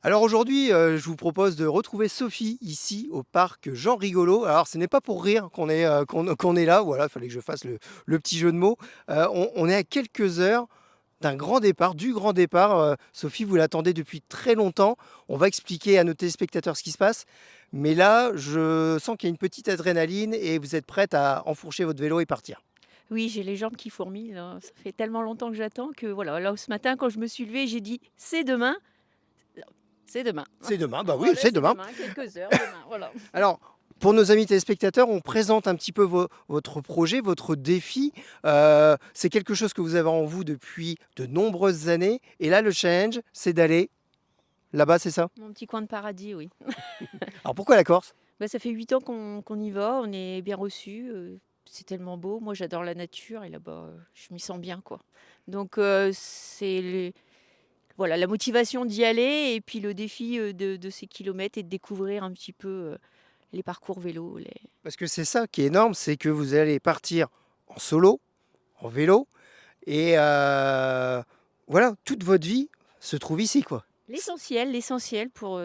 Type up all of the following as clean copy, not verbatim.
Alors aujourd'hui, je vous propose de retrouver Sophie ici au parc Jean Rigolo. Alors ce n'est pas pour rire qu'on est là, voilà, il fallait que je fasse le petit jeu de mots. On est à quelques heures d'un grand départ, du grand départ. Sophie, vous l'attendez depuis très longtemps. On va expliquer à nos téléspectateurs ce qui se passe. Mais là, je sens qu'il y a une petite adrénaline et vous êtes prête à enfourcher votre vélo et partir. Oui, j'ai les jambes qui fourmillent là. Ça fait tellement longtemps que j'attends que voilà, là ce matin quand je me suis levée, j'ai dit: «C'est demain, c'est demain». C'est demain, bah oui, Voilà, c'est c'est demain. demain, quelques heures demain, voilà. Alors, pour nos amis téléspectateurs, on présente un petit peu votre projet, votre défi. C'est quelque chose que vous avez en vous depuis de nombreuses années. Et là, le challenge, c'est d'aller là-bas, c'est ça? Mon petit coin de paradis, oui. Alors pourquoi la Corse? Bah, ça fait 8 ans qu'on y va, on est bien reçus, c'est tellement beau. Moi j'adore la nature et là-bas, je m'y sens bien, quoi. Donc c'est les voilà, la motivation d'y aller et puis le défi, de ces kilomètres et de découvrir un petit peu, les parcours vélo, les Parce que c'est ça qui est énorme, c'est que vous allez partir en solo, en vélo, et voilà, toute votre vie se trouve ici, quoi. l'essentiel pour,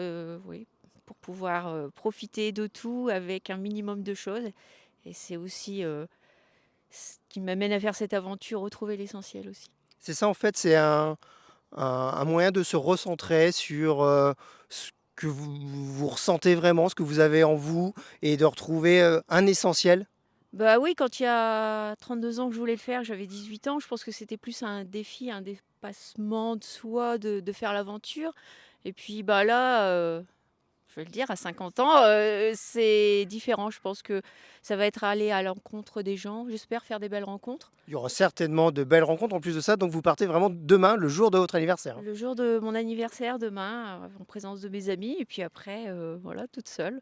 oui, pour pouvoir, profiter de tout avec un minimum de choses et c'est aussi, ce qui m'amène à faire cette aventure, retrouver l'essentiel aussi. C'est ça, en fait, c'est un moyen de se recentrer sur ce que vous ressentez vraiment, ce que vous avez en vous, et de retrouver un essentiel. Bah, oui, quand il y a 32 ans que je voulais le faire, j'avais 18 ans, je pense que c'était plus un défi, un dépassement de soi de faire l'aventure et puis, bah, là, je vais le dire, à 50 ans, c'est différent. Je pense que ça va être aller à l'encontre des gens, j'espère faire des belles rencontres. Il y aura certainement de belles rencontres en plus de ça, donc vous partez vraiment demain, le jour de votre anniversaire, hein. Le jour de mon anniversaire demain, en présence de mes amis et puis après, voilà, toute seule.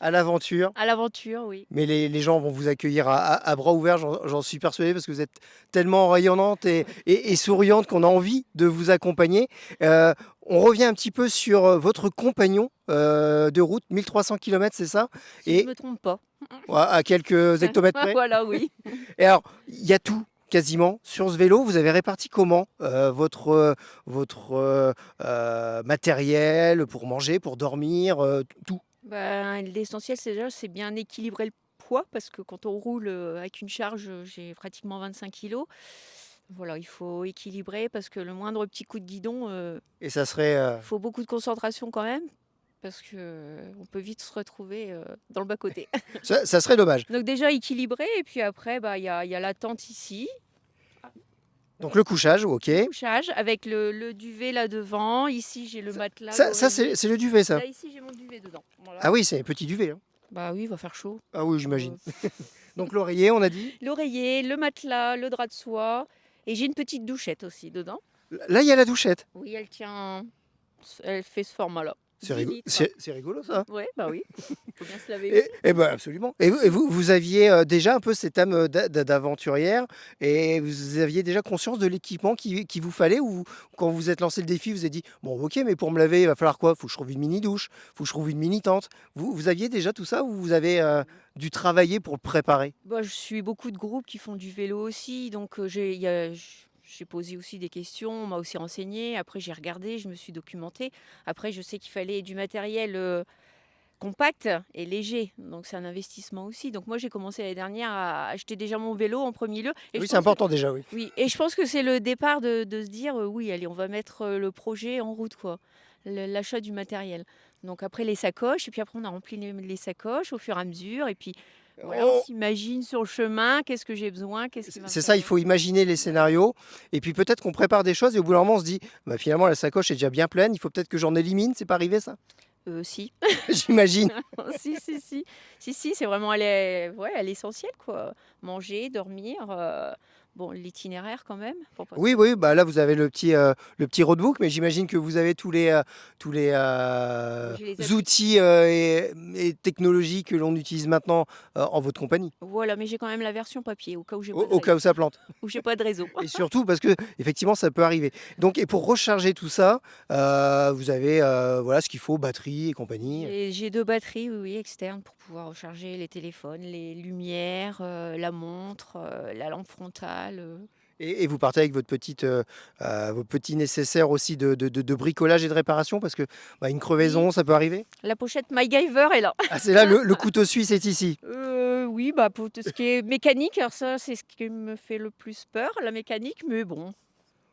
À l'aventure. À l'aventure, oui. Mais les gens vont vous accueillir à bras ouverts, j'en suis persuadé, parce que vous êtes tellement rayonnante et souriante qu'on a envie de vous accompagner. On revient un petit peu sur votre compagnon de route, 1300 kilomètres, c'est ça? Si je Et me trompe pas. à quelques hectomètres près. Voilà, oui. Et alors, il y a tout quasiment sur ce vélo. Vous avez réparti comment votre matériel pour manger, pour dormir, tout? Ben, l'essentiel, c'est bien équilibrer le poids parce que quand on roule, avec une charge, j'ai pratiquement 25 kilos. Voilà, il faut équilibrer parce que le moindre petit coup de guidon, Et ça serait faut beaucoup de concentration quand même parce que on peut vite se retrouver, dans le bas-côté. ça serait dommage. Donc déjà équilibrer et puis après, bah, il y a la tente ici, Donc le couchage, ok. le couchage avec le duvet là devant. Ici, j'ai le matelas, Ça l'oreiller. c'est le duvet, ça. Là, ici, j'ai mon duvet dedans. Voilà. Ah oui, c'est un petit duvet, hein. Bah oui, il va faire chaud. Ah oui, Heu j'imagine. Donc l'oreiller, on a dit. L'oreiller, le matelas, le drap de soie et j'ai une petite douchette aussi dedans. Là, il y a la douchette. Oui, elle fait ce format-là, 10 litres. C'est rigolo, ça. Ouais, bah oui, faut bien se laver Et, aussi. et ben absolument. Et vous aviez déjà un peu cette âme d'aventurière, et vous aviez déjà conscience de l'équipement qui vous fallait, ou quand vous êtes lancé le défi, vous avez dit bon, ok, mais pour me laver, il va falloir quoi? Faut que je trouve une mini douche, faut que je trouve une mini tente. Vous aviez déjà tout ça, ou vous avez dû travailler pour le préparer? Bah, je suis beaucoup de groupes qui font du vélo aussi, donc j'ai posé aussi des questions, on m'a aussi renseigné. Après, j'ai regardé, je me suis documentée. Après, je sais qu'il fallait du matériel, compact et léger, donc c'est un investissement aussi. Donc moi, j'ai commencé l'année dernière à acheter déjà mon vélo en premier lieu et je Oui, c'est pense que important déjà, oui. oui et je pense que c'est le départ de se dire, «Oui, allez, on va mettre, le projet en route, quoi». L'achat du matériel. Donc après les sacoches et puis après on a rempli les sacoches au fur et à mesure et puis voilà, on On- s'imagine sur le chemin, qu'est-ce que j'ai besoin, qu'est-ce qui va me C'est faire ça, il faut imaginer les scénarios, et puis peut-être qu'on prépare des choses, et au bout d'un moment, on se dit bah, finalement, la sacoche est déjà bien pleine, il faut peut-être que j'en élimine. C'est pas arrivé, ça? si. J'imagine. Si, si, si. Si, si, c'est vraiment à l'essentiel, quoi. Manger, dormir, bon, l'itinéraire quand même, pour pas Oui, se oui, bah là vous avez le petit roadbook, mais j'imagine que vous avez tous les j'ai les applis outils et technologies que l'on utilise maintenant en votre compagnie, voilà, mais j'ai quand même la version papier au cas où j'ai au, pas de au réseau cas où ça plante. où j'ai pas de réseau. Et surtout parce que effectivement ça peut arriver. Donc, et pour recharger tout ça, vous avez voilà ce qu'il faut, batterie et compagnie. J'ai 2 batteries, oui, oui, externes pour pouvoir recharger les téléphones, les lumières, la montre, la lampe frontale. Et vous partez avec vos petits nécessaires aussi de bricolage et de réparation parce que, bah, une Oui, crevaison, ça peut arriver? la pochette MacGyver est là. Ah, c'est là le couteau suisse est ici. Oui, bah, pour tout ce qui est mécanique, alors ça, c'est ce qui me fait le plus peur, la mécanique, mais bon,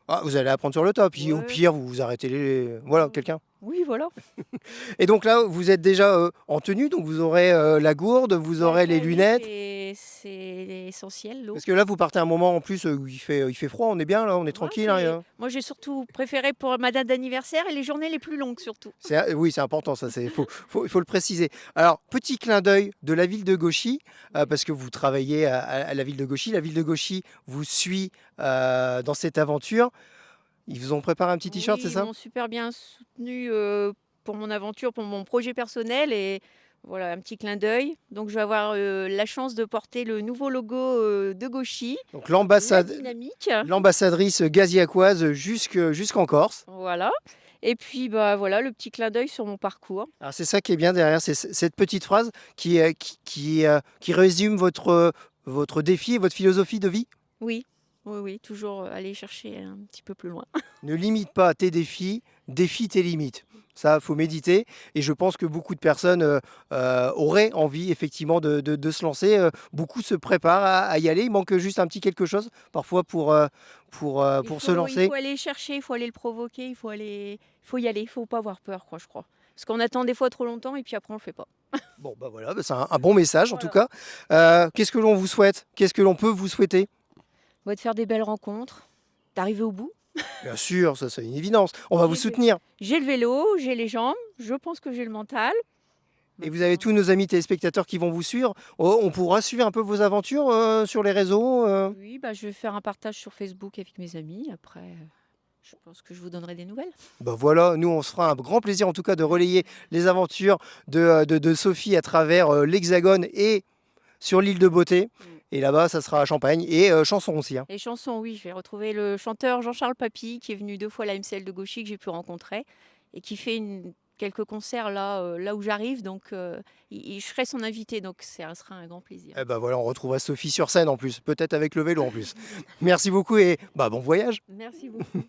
Ah, vous allez apprendre sur le tas, puis au ouais, pire, vous arrêtez voilà, oui, quelqu'un. oui, voilà. Et donc là, vous êtes déjà, en tenue, donc vous aurez, la gourde, vous Bah, aurez ça, les oui, lunettes. c'est essentiel, l'eau. Parce que là, vous partez un moment en plus, où il fait froid, on est bien là, on est Voilà, tranquille, hein, moi, j'ai surtout préféré pour ma date d'anniversaire et les journées les plus longues, surtout. oui, c'est important ça, il faut le préciser. Alors, petit clin d'œil de la ville de Gauchy, parce que vous travaillez à la ville de Gauchy. La ville de Gauchy vous suit, dans cette aventure. Ils vous ont préparé un petit t-shirt, c'est Oui, ils ça? m'ont super bien soutenue, pour mon aventure, pour mon projet personnel et voilà, un petit clin d'œil. Donc je vais avoir, la chance de porter le nouveau logo, de Gauchy, Donc la dynamique, l'ambassadrice gaziacoise jusqu'en Corse. voilà et puis, bah, voilà, le petit clin d'œil sur mon parcours. Alors c'est ça qui est bien derrière, c'est cette petite phrase qui résume votre défi et votre philosophie de vie. Oui, oui, oui, toujours, aller chercher un petit peu plus loin. Ne limite pas tes défis, défie tes limites. Ça, faut méditer et je pense que beaucoup de personnes, auraient envie effectivement de se lancer, beaucoup se préparent à y aller. Il manque juste un petit quelque chose parfois pour se Il lancer. faut aller chercher, il faut aller le provoquer, il faut y aller, il faut pas avoir peur, quoi, je crois. Parce qu'on attend des fois trop longtemps et puis après on le fait pas. Bon, bah, voilà, bah, c'est un bon message en tout Voilà. cas. Qu'est-ce que l'on vous souhaite? Qu'est-ce que l'on peut vous souhaiter? Ouais, de faire des belles rencontres, d'arriver au bout. Bien sûr, ça c'est une évidence. On va vous J'ai le soutenir. j'ai le vélo, j'ai les jambes, je pense que j'ai le mental. Et vous avez Maintenant tous nos amis téléspectateurs qui vont vous suivre. Oh, on pourra suivre un peu vos aventures, sur les réseaux, oui, bah, je vais faire un partage sur Facebook avec mes amis. Après, je pense que je vous donnerai des nouvelles. Bah, voilà, nous on se fera un grand plaisir en tout cas de relayer les aventures de Sophie à travers, l'Hexagone et sur l'île de Beauté. Mmh. Et là-bas, ça sera à Champagne et Chanson aussi, hein. Les chansons, oui, je vais retrouver le chanteur Jean-Charles Papy qui est venu 2 fois à la MCL de Gauchy que j'ai pu rencontrer et qui fait quelques concerts là, là où j'arrive donc je serai son invité donc ça sera un grand plaisir. Et bah, voilà, on retrouvera Sophie sur scène en plus, peut-être avec le vélo en plus. Merci beaucoup et bah, bon voyage! Merci beaucoup.